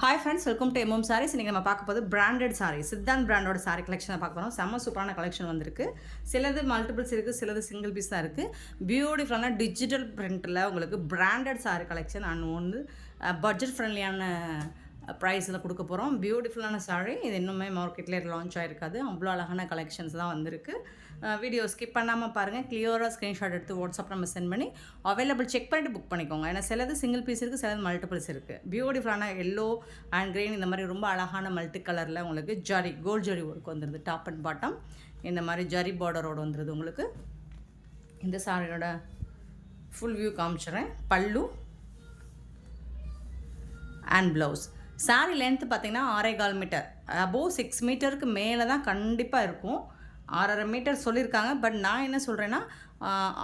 Hi friends, welcome to MM Sarees. இன்றைக்கி நம்ம பார்க்க போது பிராண்டட் சாரீ, சித்தாந்த் பிராண்டோட சாரீ கலெக்ஷனை பார்க்க போகிறோம். செம்ம சூப்பரான கலெக்ஷன் வந்திருக்கு. சிலது மல்டிபிள்ஸ் இருக்குது, சிலது சிங்கிள் பீஸ் தான் இருக்குது. பியூட்டிஃபுல்லான டிஜிட்டல் பிரிண்டில் உங்களுக்கு பிராண்டட் சாரீ கலெக்ஷன் வந்து பட்ஜெட் ஃப்ரெண்ட்லியான ப்ரைஸில் கொடுக்க போகிறோம். பியூட்டிஃபுல்லான சாரீ. இது இன்னுமே மார்க்கெட்டில் லான்ச் ஆகிருக்காது. அவ்வளோ அழகான கலெக்ஷன்ஸ் தான் வந்திருக்கு. வீடியோ ஸ்கிப் பண்ணாமல் பாருங்கள். கிளியராக ஸ்க்ரீன்ஷாட் எடுத்து வாட்ஸ்அப் நம்ம சென்ட் பண்ணி அவைலபிள் செக் பண்ணிட்டு புக் பண்ணிக்கோங்க. ஏன்னா சிலது சிங்கிள் பீஸ் இருக்குது, சிலது மல்டிபிள்ஸ் இருக்குது. பியூட்டிஃபுல்லான எல்லோ அண்ட் க்ரீன் இந்த மாதிரி ரொம்ப அழகான மல்டி கலரில் உங்களுக்கு ஜரி கோல்ட் ஜரி ஒர்க் வந்துடுது. டாப் அண்ட் பாட்டம் இந்த மாதிரி ஜரி பார்டரோடு வந்துடுது. உங்களுக்கு இந்த சாரியோட ஃபுல் வியூ காமிச்சிடுறேன். பல்லு அண்ட் ப்ளவுஸ். சாரீ லென்த்து பார்த்திங்கன்னா 6.25 மீட்டர், அபோவ் 6 மீட்டருக்கு மேலே தான் கண்டிப்பாக இருக்கும். 6.5 மீட்டர் சொல்லியிருக்காங்க. பட் நான் என்ன சொல்கிறேன்னா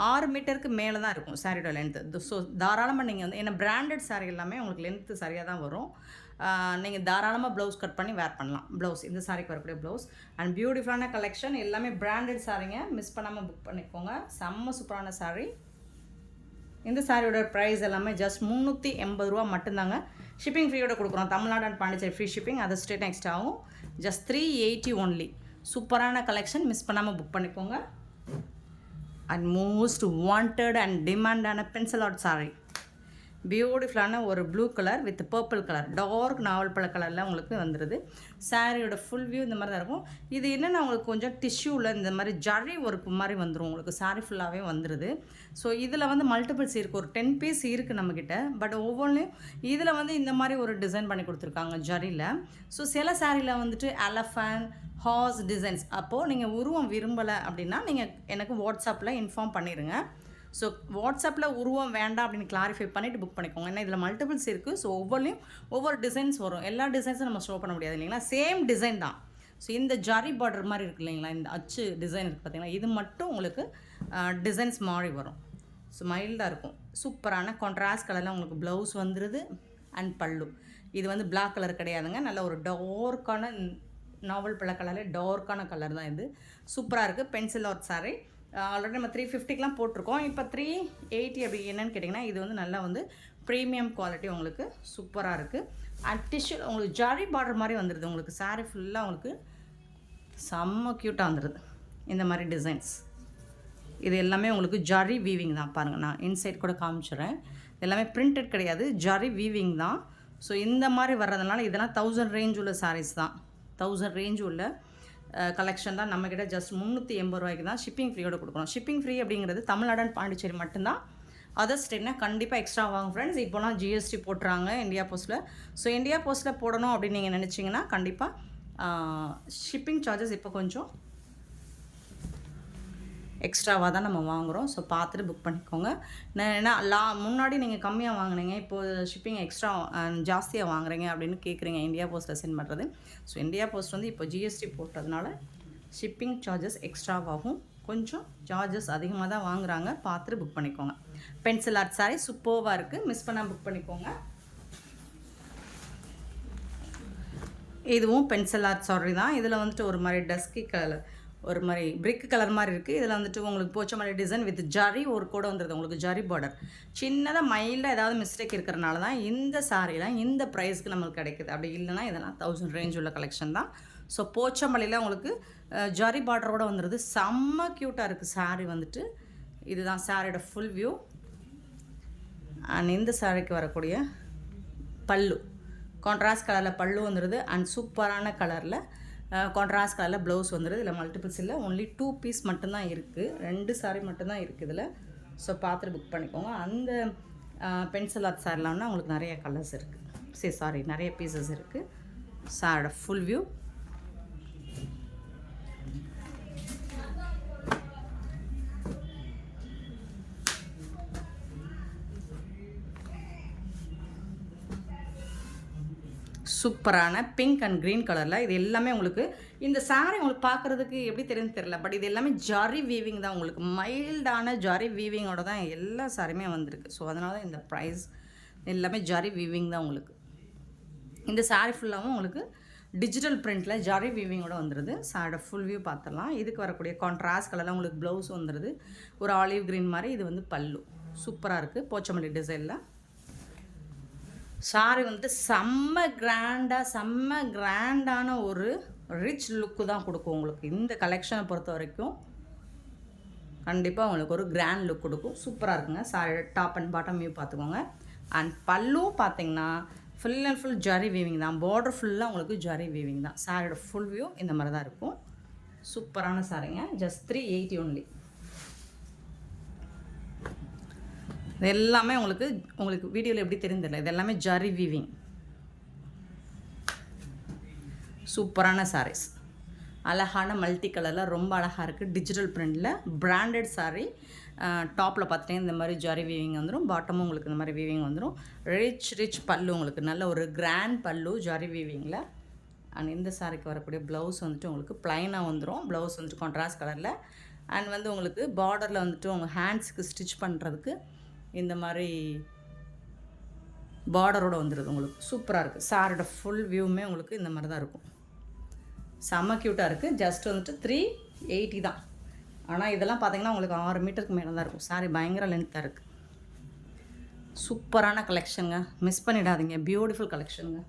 6 மீட்டருக்கு மேலே தான் இருக்கும் சாரியோட லென்த்து. ஸோ தாராளமாக நீங்கள் வந்து ஏன்னா பிராண்டட் சாரீ எல்லாமே உங்களுக்கு லென்த்து சரியாக தான் வரும். நீங்கள் தாராளமாக ப்ளவுஸ் கட் பண்ணி வேர் பண்ணலாம். ப்ளவுஸ் இந்த சாரிக்கு வரக்கூடிய ப்ளவுஸ் அண்ட் பியூட்டிஃபுல்லான கலெக்ஷன் எல்லாமே பிராண்டட் சாரீங்க. மிஸ் பண்ணாமல் புக் பண்ணிக்கோங்க. செம்ம சூப்பரான சாரீ. இந்த சாரியோட ப்ரைஸ் எல்லாமே ஜஸ்ட் 380 ரூபா மட்டும்தாங்க. ஷிப்பிங் ஃப்ரீயோட கொடுக்குறோம். Tamil Nadu and Pondicherry free shipping. அது ஸ்டேட் நெக்ஸ்ட் ஆகும். Just 380 only. சூப்பரான கலெக்ஷன், மிஸ் பண்ணாமல் புக் பண்ணிக்கோங்க. அண்ட் மோஸ்ட் வாண்டட் அண்ட் டிமாண்டான பென்சில் ஆர்ட் சாரீ. பியூட்டிஃபுல்லான ஒரு blue colour with purple colour, dark நாவல் பழ கலரில் உங்களுக்கு வந்துடுது. சாரியோட ஃபுல் வியூ இந்த மாதிரி தான் இருக்கும். இது என்னென்னா உங்களுக்கு கொஞ்சம் டிஷ்யூவில் இந்த மாதிரி ஜரி ஒர்க் மாதிரி வந்துடும். உங்களுக்கு சாரீ ஃபுல்லாகவே வந்துடுது. ஸோ இதில் வந்து மல்டிபிள்ஸ் இருக்குது. ஒரு 10 பீஸ் இருக்குது நம்மக்கிட்ட. பட் ஒவ்வொன்றையும் இதில் வந்து இந்த மாதிரி ஒரு டிசைன் பண்ணி கொடுத்துருக்காங்க ஜரியில். ஸோ சில சாரியில் வந்துட்டு எலஃபண்ட் ஹார்ஸ் டிசைன்ஸ். அப்போது நீங்கள் உருவம் விரும்பலை அப்படின்னா நீங்கள் எனக்கு வாட்ஸ்அப்பில் இன்ஃபார்ம் பண்ணிடுங்க. ஸோ வாட்ஸ்அப்பில் உருவம் வேண்டாம் அப்படின்னு கிளாரிஃபை பண்ணிவிட்டு புக் பண்ணிக்கோங்க. ஏன்னா இதில் மல்டிபிள்ஸ் இருக்குது. ஸோ ஒவ்வொரு டிசைன்ஸ் வரும். எல்லா டிசைன்ஸும் நம்ம ஷோ பண்ண முடியாது இல்லைங்களா. சேம் டிசைன் தான். ஸோ இந்த ஜரி பார்டர் மாதிரி இருக்குது இல்லைங்களா, இந்த அச்சு டிசைன் இருக்குது பார்த்தீங்களா, இது மட்டும் உங்களுக்கு டிசைன்ஸ் மாறி வரும். ஸோ மைல்டாக இருக்கும். சூப்பரான கான்ட்ராஸ்ட் கலரில் உங்களுக்கு ப்ளவுஸ் வந்துடுது அண்ட் பல்லு. இது வந்து பிளாக் கலர் கிடையாதுங்க. நல்ல ஒரு டார்க்கான நாவல் பழ கலரில் டார்க்கான கலர் தான் இது. சூப்பராக இருக்குது. Pencil art sari. ஆல்ரெடி நம்ம 350க்கெலாம் போட்டிருக்கோம். இப்போ 380 அப்படி என்னென்னு கேட்டிங்கன்னா இது வந்து நல்லா வந்து ப்ரீமியம் குவாலிட்டி உங்களுக்கு சூப்பராக இருக்குது. அண்ட் டிஷ்யூ உங்களுக்கு ஜரி பார்டர் மாதிரி வந்துடுது. உங்களுக்கு சாரீ ஃபுல்லாக உங்களுக்கு செம்ம க்யூட்டாக வந்துடுது. இந்த மாதிரி டிசைன்ஸ் இது எல்லாமே உங்களுக்கு ஜரி வீவிங் தான். பாருங்கள், நான் இன்சைட் கூட காமிச்சிடுறேன். எல்லாமே பிரிண்டட் கிடையாது, ஜரி வீவிங் தான். ஸோ இந்த மாதிரி வர்றதுனால இதெல்லாம் 1000 ரேஞ்ச் உள்ள சாரீஸ் தான். 1000 ரேஞ்ச் உள்ள கலெக்ஷன் தான். நம்மக்கிட்ட ஜஸ்ட் 380 ரூபாய்க்கு தான் ஷிப்பிங் ஃப்ரீயோட கொடுக்குறோம். ஷிப்பிங் ஃப்ரீ அப்படிங்கிறது தமிழ்நாடு அண்ட் பாண்டிச்சேரி மட்டும்தான். அதர் ஸ்டேட்னா கண்டிப்பாக எக்ஸ்ட்ரா வாங்க ஃப்ரெண்ட்ஸ். இப்போலாம் ஜிஎஸ்டி போட்டுறாங்க இந்தியா போஸ்ட்டில். ஸோ இந்தியா போஸ்ட்டில் போடணும் அப்படின்னு நீங்கள் நினச்சிங்கன்னா கண்டிப்பாக ஷிப்பிங் சார்ஜஸ் இப்போ கொஞ்சம் எக்ஸ்ட்ராவாக தான் நம்ம வாங்குகிறோம். ஸோ பார்த்துட்டு புக் பண்ணிக்கோங்க. ஏன்னா முன்னாடி நீங்கள் கம்மியாக வாங்கினீங்க, இப்போது ஷிப்பிங் எக்ஸ்ட்ரா ஜாஸ்தியாக வாங்குறீங்க அப்படின்னு கேட்குறீங்க இந்தியா போஸ்ட்டில் சென்ட் பண்ணுறது. ஸோ இந்தியா போஸ்ட் வந்து இப்போ ஜிஎஸ்டி போட்டதுனால ஷிப்பிங் சார்ஜஸ் எக்ஸ்ட்ராவாகும். கொஞ்சம் சார்ஜஸ் அதிகமாக தான் வாங்குகிறாங்க. பார்த்துட்டு புக் பண்ணிக்கோங்க. பென்சில் ஆர்ட் சாரீ சூப்பராக இருக்குது. மிஸ் பண்ணால் புக் பண்ணிக்கோங்க. இதுவும் பென்சில் ஆர்ட் சாரீ தான். இதில் வந்துட்டு ஒரு மாதிரி டஸ்கி கலர், ஒரு மாதிரி பிரிக் கலர் மாதிரி இருக்குது. இதில் வந்துட்டு உங்களுக்கு போச்சமல்லி டிசைன் வித் ஜரி ஒரு கூட வந்துடுது. உங்களுக்கு ஜரி பார்டர் சின்னதாக மைல்டாக ஏதாவது மிஸ்டேக் இருக்கிறனால தான் இந்த சாரீலாம் இந்த ப்ரைஸ்க்கு நம்மளுக்கு கிடைக்குது. அப்படி இல்லைனா இதெல்லாம் 1000 ரேஞ்ச் உள்ள கலெக்ஷன் தான். ஸோ போச்சமல்லியில் உங்களுக்கு ஜரி பார்டரோடு வந்துடுது. செம்ம க்யூட்டாக இருக்குது சாரீ வந்துட்டு. இதுதான் சாரியோட ஃபுல் வியூ. அண்ட் இந்த சாரிக்கு வரக்கூடிய பல்லு கான்ட்ராஸ்ட் கலரில் பல்லு வந்துடுது. அண்ட் சூப்பரான கலரில் கான்ட்ராஸ்ட் கலரில் ப்ளவுஸ் வந்துடுது. இதில் மல்டிபிள்ஸ் இல்லை, ஒன்லி 2 பீஸ் மட்டும்தான் இருக்குது. 2 சாரீ மட்டும்தான் இருக்குது இதில். ஸோ பார்த்துட்டு புக் பண்ணிக்கோங்க. அந்த பென்சில் ஆர்ட் சாரிலாம்னா உங்களுக்கு நிறைய கலர்ஸ் இருக்குது. நிறைய பீசஸ் இருக்குது. சாரோட ஃபுல் வியூ. சூப்பரான பிங்க் அண்ட் க்ரீன் கலரில் இது எல்லாமே உங்களுக்கு இந்த சாரீ உங்களுக்கு பார்க்குறதுக்கு எப்படி தெரியும்னு தெரியல. பட் இது எல்லாமே ஜரி வீவிங் தான். உங்களுக்கு மைல்டான ஜரி வீவிங்கோட தான் எல்லா சாரியுமே வந்திருக்கு. ஸோ அதனால தான் இந்த ப்ரைஸ் எல்லாமே ஜரி வீவிங் தான் உங்களுக்கு. இந்த சாரீ ஃபுல்லாகவும் உங்களுக்கு டிஜிட்டல் பிரிண்டில் ஜரி வீவிங்கோட வந்துடுது. சாரோட ஃபுல் வியூ பார்த்துடலாம். இதுக்கு வரக்கூடிய கான்ட்ராஸ்ட் கலரில் உங்களுக்கு ப்ளவுஸ் வந்துடுது. ஒரு ஆலிவ் க்ரீன் மாதிரி. இது வந்து பல்லு சூப்பராக இருக்குது போச்சமல்லி டிசைனில். சாரி வந்துட்டு செம்ம கிராண்டான ஒரு ரிச் லுக்கு தான் கொடுக்கும் உங்களுக்கு. இந்த கலெக்ஷனை பொறுத்த வரைக்கும் கண்டிப்பாக உங்களுக்கு ஒரு கிராண்ட் லுக் கொடுக்கும். சூப்பராக இருக்குங்க. Sorry top and bottom view பார்த்துக்கோங்க. அண்ட் பல்லு பார்த்தீங்கன்னா full and full zari weaving தான். பார்டர் ஃபுல்லாக உங்களுக்கு ஜரி வீவிங் தான். சாரியோட ஃபுல் வியூ இந்த மாதிரி தான் இருக்கும். சூப்பரான சாரிங்க. Just 380 only. இது எல்லாமே உங்களுக்கு வீடியோவில் எப்படி தெரிஞ்சிடல, இது எல்லாமே ஜரி வீவிங். சூப்பரான சாரீஸ், அழகான மல்டி கலரில் ரொம்ப அழகாக இருக்குது. டிஜிட்டல் பிரிண்டில் பிராண்டட் சாரீ. டாப்பில் பார்த்துட்டிங்கன்னா இந்த மாதிரி ஜரி வீவிங் வந்துடும். பாட்டமும் உங்களுக்கு இந்த மாதிரி வீவிங் வந்துடும். ரிச் பல்லு, உங்களுக்கு நல்ல ஒரு கிராண்ட் பல்லு ஜரி வீவிங்கில். அண்ட் இந்த சாரிக்கு வரக்கூடிய ப்ளவுஸ் வந்துட்டு உங்களுக்கு ப்ளைனாக வந்துடும். ப்ளவுஸ் வந்துட்டு கான்ட்ராஸ்ட் கலரில். அண்ட் வந்து உங்களுக்கு பார்டரில் வந்துட்டு உங்கள் ஹேண்ட்ஸுக்கு ஸ்டிச் பண்ணுறதுக்கு இந்த மாதிரி பார்டரோடு வந்துடுது உங்களுக்கு. சூப்பராக இருக்குது. சாரியோட ஃபுல் வியூவுமே உங்களுக்கு இந்த மாதிரி தான் இருக்கும். செம்ம க்யூட்டாக இருக்குது. ஜஸ்ட் வந்துட்டு 380 தான். ஆனால் இதெல்லாம் பார்த்தீங்கன்னா உங்களுக்கு 6 மீட்டருக்கு மேலே தான் இருக்கும். சாரி பயங்கர லென்த்தாக இருக்குது. சூப்பரான கலெக்ஷனுங்க, மிஸ் பண்ணிடாதீங்க. பியூட்டிஃபுல் கலெக்ஷனுங்க.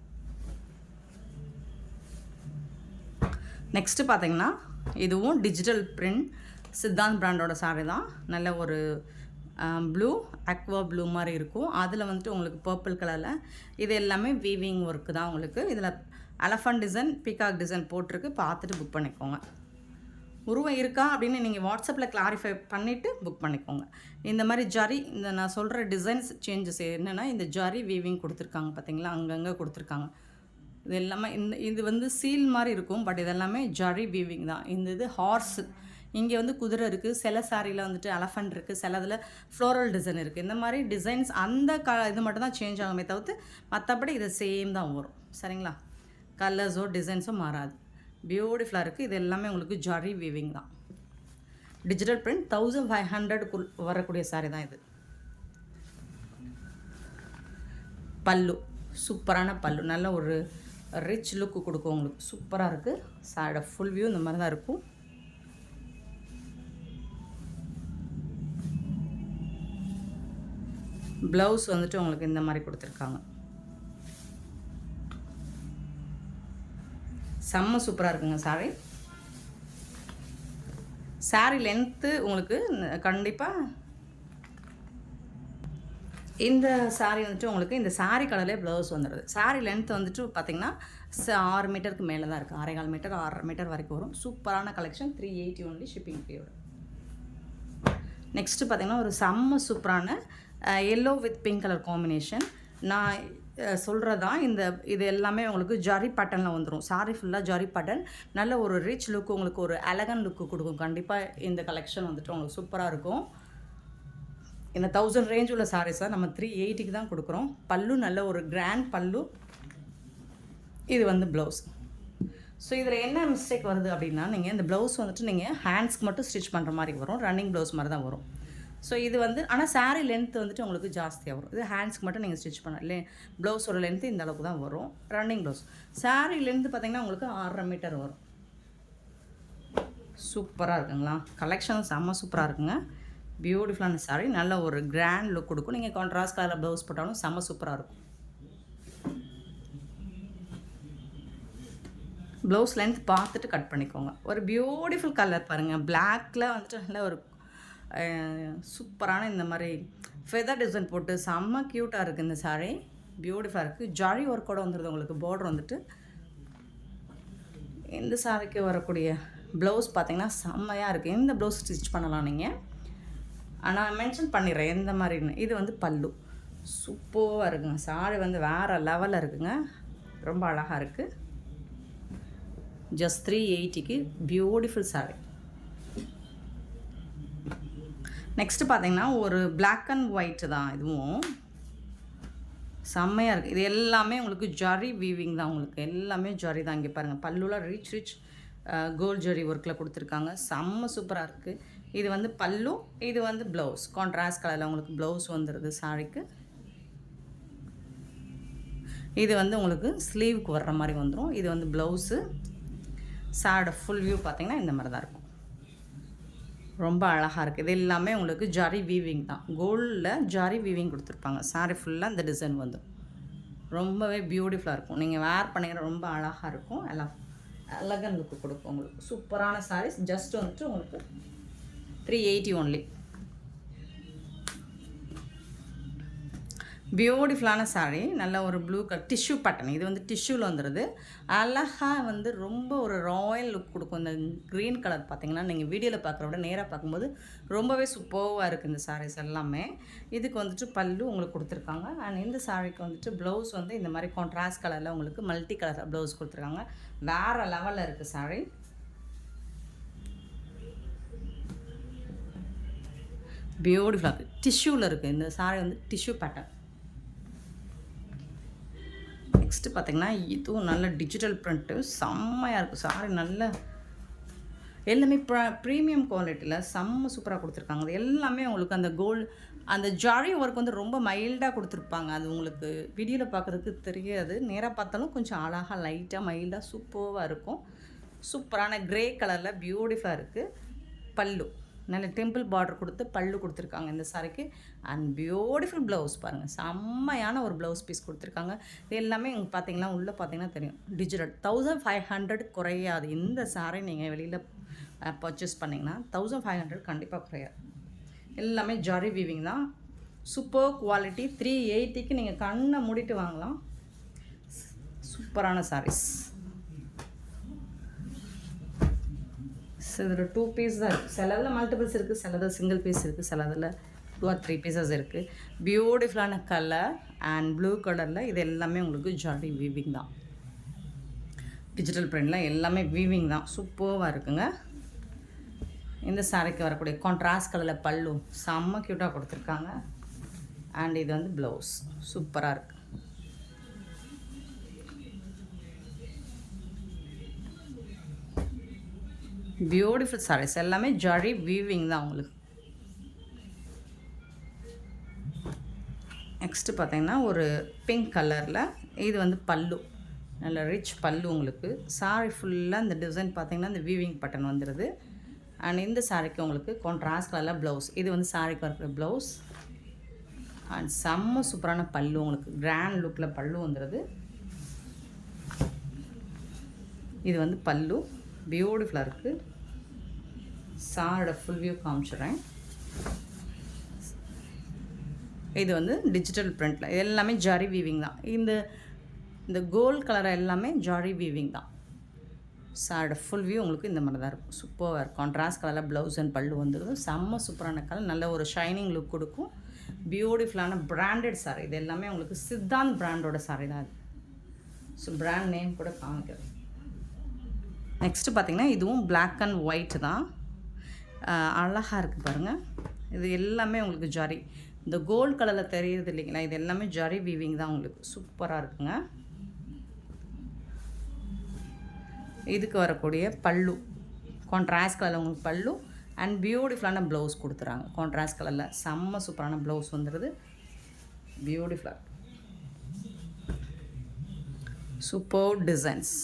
நெக்ஸ்ட்டு பார்த்தீங்கன்னா இதுவும் டிஜிட்டல் பிரிண்ட் சித்தாந்த் பிராண்டோட சாரி தான். நல்ல ஒரு ப்ளூ அக்வா ப்ளூ மாதிரி இருக்கும். அதில் வந்துட்டு உங்களுக்கு பர்பிள் கலரில் இது எல்லாமே வீவிங் ஒர்க்கு தான் உங்களுக்கு. இதில் எலஃபண்ட் டிசைன், பீகாக் டிசைன் போட்டிருக்கு. பார்த்துட்டு புக் பண்ணிக்கோங்க. உருவம் இருக்கா அப்படின்னு நீங்கள் வாட்ஸ்அப்பில் கிளாரிஃபை பண்ணிவிட்டு புக் பண்ணிக்கோங்க. இந்த மாதிரி ஜரி, இந்த நான் சொல்கிற டிசைன்ஸ் சேஞ்சஸ் என்னென்னா இந்த ஜரி வீவிங் கொடுத்துருக்காங்க பார்த்தீங்களா, அங்கங்கே கொடுத்துருக்காங்க. இது எல்லாமே இது வந்து சீல் மாதிரி இருக்கும். பட் இதெல்லாமே ஜரி வீவிங் தான். இந்த இது ஹார்ஸ், இங்கே வந்து குதிரை இருக்குது. சில சாரியில் வந்துட்டு எலஃபண்ட் இருக்குது. சிலதில் ஃப்ளோரல் டிசைன் இருக்குது. இந்த மாதிரி டிசைன்ஸ் அந்த இது மட்டும் தான் சேஞ்ச் ஆகுமே தவிர்த்து மற்றபடி இது சேம் தான் வரும். சரிங்களா? கலர்ஸோ டிசைன்ஸோ மாறாது. பியூட்டிஃபுல்லாக இருக்குது. இது எல்லாமே உங்களுக்கு ஜரி வீவிங் தான். டிஜிட்டல் பிரிண்ட் 1500 வரக்கூடிய சாரி தான் இது. பல்லு சூப்பரான பல்லு, நல்ல ஒரு ரிச் லுக்கு கொடுக்கும் உங்களுக்கு. சூப்பராக இருக்குது. சாரியோட ஃபுல் வியூ இந்த மாதிரி தான் இருக்கும். ப்ளவுஸ் வந்துட்டு உங்களுக்கு இந்த மாதிரி கொடுத்துருக்காங்க. செம்ம சூப்பராக இருக்குங்க சாரி. சாரி லென்த்து உங்களுக்கு கண்டிப்பாக இந்த சாரி வந்துட்டு உங்களுக்கு இந்த சாரி கலர்லேயே ப்ளவுஸ் வந்துடுது. சாரி லென்த் வந்துட்டு பார்த்திங்கன்னா 6 மீட்டருக்கு மேலே தான் இருக்குது. 6.25 மீட்டர் 6.5 மீட்டர் வரைக்கும் வரும். சூப்பரான கலெக்ஷன். 380 ஒன்லி ஷிப்பிங் ஃப்ரீயோட. நெக்ஸ்ட்டு பார்த்திங்கன்னா ஒரு செம்ம சூப்பரான yellow with pink colour combination. நான் சொல்கிறதான் இது எல்லாமே உங்களுக்கு ஜரி பேட்டர்னில் வந்துடும். சாரி ஃபுல்லாக ஜரி பேட்டர்ன். நல்ல ஒரு ரிச் லுக்கு, உங்களுக்கு ஒரு எலகன் லுக்கு கொடுக்கும். கண்டிப்பாக இந்த கலெக்ஷன் வந்துட்டு உங்களுக்கு சூப்பராக இருக்கும். இந்த 1000 ரேஞ்ச் உள்ள சாரீஸாக நம்ம 380க்கு தான் கொடுக்குறோம். பல்லு நல்ல ஒரு கிராண்ட் பல்லு. இது வந்து ப்ளவுஸ். ஸோ இதில் என்ன மிஸ்டேக் வருது அப்படின்னா, நீங்கள் இந்த ப்ளவுஸ் வந்துட்டு நீங்கள் ஹேண்ட்ஸ்க்கு மட்டும் ஸ்டிச் பண்ணுற மாதிரி வரும். ரன்னிங் ப்ளவுஸ் மாதிரி தான் வரும். ஸோ இது வந்து ஆனால் சாரீ லென்த் வந்துட்டு உங்களுக்கு ஜாஸ்தியாக வரும். இது ஹேண்ட்ஸ்க்கு மட்டும் நீங்கள் ஸ்டிச் பண்ண இல்லை. ப்ளவுஸோட லென்த்து இந்த அளவுக்கு தான் வரும். ரன்னிங் ப்ளவுஸ் சாரீ லென்த்து பார்த்திங்கன்னா உங்களுக்கு 6.5 மீட்டர் வரும். சூப்பராக இருக்குங்களா? கலெக்ஷன் செம்ம சூப்பராக இருக்குங்க. பியூட்டிஃபுல்லான சாரீ, நல்ல ஒரு கிராண்ட் லுக் கொடுக்கும். நீங்கள் கான்ட்ராஸ்ட் கலரில் ப்ளவுஸ் போட்டாலும் செம்ம சூப்பராக இருக்கும். ப்ளவுஸ் லென்த் பார்த்துட்டு கட் பண்ணிக்கோங்க. ஒரு பியூட்டிஃபுல் கலர் பாருங்கள். பிளாக்கில் வந்துட்டு நல்ல ஒரு சூப்பரான இந்த மாதிரி ஃபெதர் டிசைன் போட்டு செம்ம க்யூட்டாக இருக்குது இந்த சாரீ. பியூட்டிஃபுல்லாக இருக்குது. ஜரி ஒர்க்கோடு வந்துடுது உங்களுக்கு. பார்டர் வந்துட்டு இந்த சாரிக்கு வரக்கூடிய ப்ளவுஸ் பார்த்திங்கன்னா செம்மையாக இருக்குது. இந்த ப்ளவுஸ் ஸ்டிச் பண்ணலாம் நீங்கள். ஆனால் மென்ஷன் பண்ணிடுறேன் எந்த மாதிரின்னு. இது வந்து பல்லு சூப்பராக இருக்குங்க. சாரி வந்து வேறு லெவலில் இருக்குங்க. ரொம்ப அழகாக இருக்குது. ஜஸ்ட் 380க்கு பியூட்டிஃபுல் சாரி. நெக்ஸ்ட்டு பார்த்தீங்கன்னா ஒரு பிளாக் அண்ட் ஒயிட்டு தான். இதுவும் செம்மையாக இருக்குது. இது எல்லாமே உங்களுக்கு ஜரி வீவிங் தான். உங்களுக்கு எல்லாமே ஜரி தான். இங்கே பாருங்கள், பல்லுலாம் ரிச் கோல்ட் ஜரி ஒர்க்கில் கொடுத்துருக்காங்க. செம்ம சூப்பராக இருக்குது. இது வந்து பல்லு, இது வந்து ப்ளவுஸ். கான்ட்ராஸ்ட் கலரில் உங்களுக்கு ப்ளவுஸ் வந்துடுது சாரிக்கு. இது வந்து உங்களுக்கு ஸ்லீவுக்கு வர்ற மாதிரி வந்துடும். இது வந்து ப்ளவுஸு. சாரோட ஃபுல் வியூ பார்த்திங்கன்னா இந்த மாதிரி தான் இருக்கும். ரொம்ப அழகாக இருக்குது. இது எல்லாமே உங்களுக்கு ஜரி வீவிங் தான். கோல்டில் ஜரி வீவிங் கொடுத்துருப்பாங்க. சாரி ஃபுல்லாக இந்த டிசைன் வந்துடும். ரொம்பவே பியூட்டிஃபுல்லாக இருக்கும். நீங்கள் வேர் பண்ணிங்கன்னா ரொம்ப அழகாக இருக்கும். எல்லாம் அழகாக லுக்கு கொடுக்கும் உங்களுக்கு. சூப்பரான சாரீஸ். ஜஸ்ட் வந்துட்டு உங்களுக்கு 380 ஒன்லி. பியூட்டிஃபுல்லான சாரீ. நல்ல ஒரு ப்ளூ கலர் டிஷ்யூ பேட்டர்ன். இது வந்து டிஷ்யூவில் வந்துடுது. அழகாக வந்து ரொம்ப ஒரு ராயல் லுக் கொடுக்கும். இந்த க்ரீன் கலர் பார்த்தீங்கன்னா நீங்கள் வீடியோவில் பார்க்குற விட நேராக பார்க்கும்போது ரொம்பவே சூப்பராக இருக்குது இந்த சாரீஸ் எல்லாமே. இதுக்கு வந்துட்டு பல்லு உங்களுக்கு கொடுத்துருக்காங்க. அண்ட் இந்த சாரீக்கு வந்துட்டு ப்ளவுஸ் வந்து இந்த மாதிரி கான்ட்ராஸ்ட் கலரில் உங்களுக்கு மல்டி கலர் ப்ளவுஸ் கொடுத்துருக்காங்க. வேறு லெவலில் இருக்குது சாரீ. பியூட்டிஃபுல்லாக இருக்குது. டிஷ்யூவில் இருக்குது இந்த சாரீ வந்து டிஷ்யூ பேட்டர்ன். நெக்ஸ்ட்டு பார்த்திங்கன்னா இதுவும் நல்ல டிஜிட்டல் ப்ரிண்ட்டு செம்மையாக இருக்குது சாரி. நல்ல எல்லாமே ப்ரீமியம் குவாலிட்டியில் செம்ம சூப்பராக கொடுத்துருக்காங்க. அது எல்லாமே உங்களுக்கு அந்த கோல்டு அந்த ஜாரி ஒர்க் வந்து ரொம்ப மைல்டாக கொடுத்துருப்பாங்க. அது உங்களுக்கு வீடியோவில் பார்க்குறதுக்கு தெரியாது. நேராக பார்த்தாலும் கொஞ்சம் அழகாக லைட்டாக மைல்டாக சூப்பராக இருக்கும். சூப்பரான க்ரே கலரில் பியூட்டிஃபுல்லாக இருக்குது. பல்லு நல்ல டெம்பிள் பார்டர் கொடுத்து பல்லு கொடுத்துருக்காங்க இந்த சாரிக்கு. அண்ட் பியூட்டிஃபுல் ப்ளவுஸ் பாருங்கள். செம்மையான ஒரு ப்ளவுஸ் பீஸ் கொடுத்துருக்காங்க. இது எல்லாமே இங்கே பார்த்தீங்கன்னா உள்ளே பார்த்தீங்கன்னா தெரியும் டிஜிட்டல். 1500 குறையாது. இந்த சாரி நீங்கள் வெளியில் பர்ச்சேஸ் பண்ணிங்கன்னா 1500 கண்டிப்பாக குறையாது. எல்லாமே ஜாரி வீவிங் தான். Super quality. 380க்கு நீங்கள் கண்ணை மூடிட்டு வாங்கலாம். சூப்பரான சாரீஸ். இதில் 2 பீஸ் தான் இருக்குது. சிலதில் மல்டிபிள்ஸ் இருக்குது, சிலதில் சிங்கிள் பீஸ் இருக்குது, சிலதில் 2 or 3 பீசஸ் இருக்குது. பியூட்டிஃபுல்லான கலர் அண்ட் ப்ளூ கலரில் இது எல்லாமே உங்களுக்கு ஜாரி வீவிங் தான். டிஜிட்டல் பிரிண்டில் எல்லாமே வீவிங் தான். சூப்பராக இருக்குங்க. இந்த சாரிக்கு வரக்கூடிய கான்ட்ராஸ்ட் கலரில் பல்லு செம்ம க்யூட்டாக கொடுத்துருக்காங்க. அண்ட் இது வந்து ப்ளவுஸ் சூப்பராக இருக்குது. பியூட்டிஃபுல் சாரீஸ் எல்லாமே ஜாரி வீவிங் தான் உங்களுக்கு. நெக்ஸ்ட்டு பார்த்தீங்கன்னா ஒரு பிங்க் கலரில் இது வந்து பல்லு. நல்ல ரிச் பல்லு உங்களுக்கு. சாரி ஃபுல்லாக இந்த டிசைன் பார்த்தீங்கன்னா இந்த வீவிங் பட்டன் வந்துடுது. அண்ட் இந்த சாரிக்கு உங்களுக்கு கான்ட்ராஸ்ட் கலரில் ப்ளவுஸ். இது வந்து சாரிக்கு இருக்கிற ப்ளவுஸ். அண்ட் செம்ம சூப்பரான பல்லு உங்களுக்கு. கிராண்ட் லுக்கில் பல்லு வந்துடுது. இது வந்து பல்லு பியூட்டிஃபுல்லாக இருக்குது. சாரோட ஃபுல் வியூ காமிச்சிடுறேன். இது வந்து டிஜிட்டல் பிரிண்டில் இது எல்லாமே ஜாரி வீவிங் தான். இந்த கோல்ட் கலர் எல்லாமே ஜாரி வீவிங் தான். சாரோட ஃபுல் வியூ உங்களுக்கு இந்த மாதிரி தான் இருக்கும். சூப்பராக இருக்கும். கான்ட்ராஸ்ட் கலரில் ப்ளவுஸ் அண்ட் பல்லு வந்துடுது. செம்ம சூப்பரான கலர். நல்ல ஒரு ஷைனிங் லுக் கொடுக்கும். பியூட்டிஃபுல்லான பிராண்டட் சாரி. இது எல்லாமே உங்களுக்கு சித்தாந்த் பிராண்டோட சாரி தான் அது. ஸோ பிராண்ட் நேம் கூட காமிக்கிறேன். நெக்ஸ்ட்டு பார்த்திங்கன்னா இதுவும் பிளாக் அண்ட் ஒயிட் தான். அழகாக இருக்குது பாருங்கள். இது எல்லாமே உங்களுக்கு ஜாரி. இந்த கோல்டு கலரில் தெரியுது இல்லைங்களா, இது எல்லாமே ஜாரி வீவிங் தான் உங்களுக்கு. சூப்பராக இருக்குங்க. இதுக்கு வரக்கூடிய பல்லு கான்ட்ராஸ்ட் கலரில் உங்களுக்கு பல்லு அண்ட் பியூட்டிஃபுல்லான ப்ளவுஸ் கொடுத்துறாங்க. கான்ட்ராஸ்ட் கலரில் செம்ம சூப்பரான ப்ளவுஸ் வந்துடுது. பியூட்டிஃபுல்லாக சூப்பர் டிசைன்ஸ்.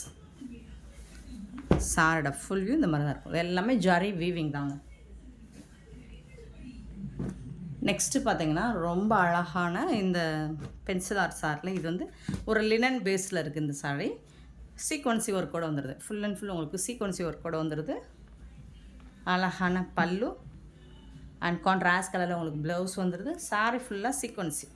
சாரோட ஃபுல் வியூ இந்த மாதிரி தான் இருக்கும். எல்லாமே ஜாரி வீவிங் தாங்க. நெக்ஸ்ட்டு பார்த்தீங்கன்னா ரொம்ப அழகான இந்த பென்சில் ஆர்ட் சாரில் இது வந்து ஒரு லினன் பேஸில் இருக்குது இந்த சாரி. சீக்வன்சி ஒர்க்கோடு வந்துடுது. ஃபுல் அண்ட் ஃபுல் உங்களுக்கு சீக்வன்சி ஒர்க்கோடு வந்துடுது. அழகான பல்லு அண்ட் கான்ட்ராஸ்ட் கலரில் உங்களுக்கு ப்ளவுஸ் வந்துடுது. சாரி ஃபுல்லாக சீக்வன்சி.